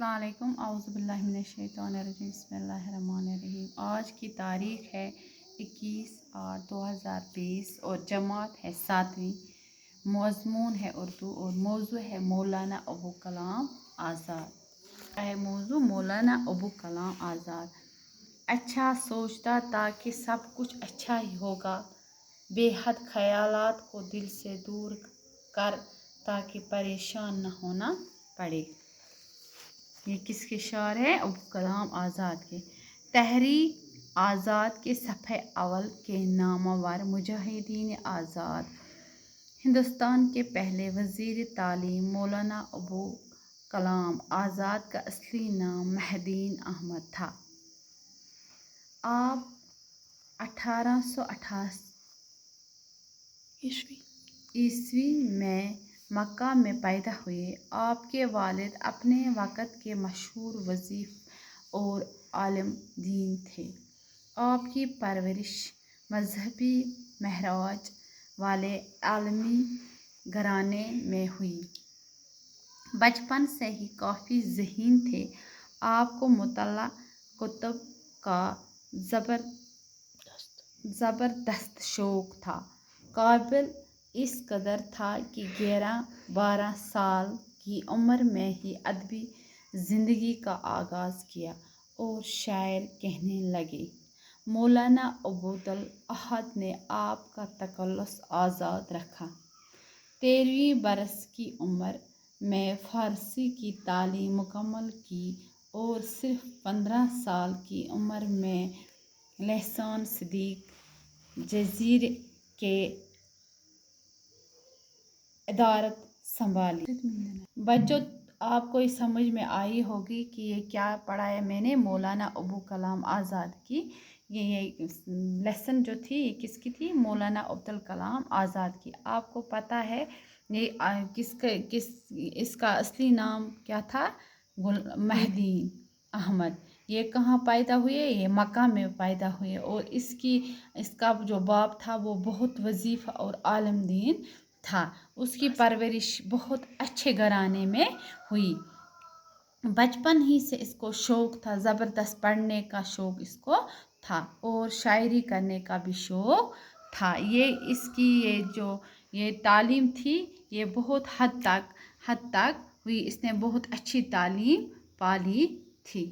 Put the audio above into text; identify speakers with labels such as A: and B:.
A: अस्सलाम वालेकुम औज़ु बिल्लाहि मिनश शैतानिर रजीम बिस्मिल्लाहिर रहमानिर रहीम। आज की तारीख़ है 21/8/2020 और जमात है 7वीं। मज़मून है उर्दू और मौजू है मौलाना अबू कलाम आज़ाद। है मौजू मौलाना अबू कलाम आज़ाद। अच्छा सोचता था कि सब कुछ अच्छा ही होगा, बेहद ख़यालात को दिल से दूर कर ताकि परेशान न होना पड़े। ये किसके शार है? अबू कलाम आज़ाद के। तहरीक आज़ाद के सफ़े अव्वल के नामवर मुजाहिदीन आज़ाद। हिंदुस्तान के पहले वज़ीर तालीम मौलाना अबू कलाम आज़ाद का असली नाम मेहदीन अहमद था। आप 1888 ईस्वी में मक्का में पैदा हुए। आपके वालिद अपने वक़्त के मशहूर वज़ीफ़ और आलिम दीन थे। आपकी परवरिश मज़हबी महराज वाले आलमी घराने में हुई। बचपन से ही काफ़ी ज़हीन थे। आपको मुतल्ला कुतुब का ज़बरदस्त शौक़ था। काबिल इस कदर था कि 11-12 साल की उम्र में ही अदबी ज़िंदगी का आगाज़ किया और शायर कहने लगे। मौलाना अब्दुल अहद ने आपका तखल्लुस आज़ाद रखा। 13वीं बरस की उम्र में फ़ारसी की तालीम मुकम्मल की और सिर्फ 15 साल की उम्र में लहसान सिद्दीक़ जज़ीरे के इदारत संभाली। बच्चों, आपको ये समझ में आई होगी कि ये क्या पढ़ा है मैंने मौलाना अबू कलाम आज़ाद की। ये लेसन जो थी ये किसकी थी? मौलाना अब्दुल कलाम आज़ाद की। आपको पता है ये इसका असली नाम क्या था? मेहदीन अहमद। ये कहाँ पैदा हुए? ये मक्का में पैदा हुए और इसका जो बाप था वो बहुत वज़ीफ़ और आलिम दीन था। उसकी परवरिश बहुत अच्छे घराने में हुई। बचपन ही से इसको शौक़ था, ज़बरदस्त पढ़ने का शौक़ इसको था और शायरी करने का भी शौक़ था। इसकी ये तालीम थी ये बहुत हद तक हुई। इसने बहुत अच्छी तालीम पाली थी।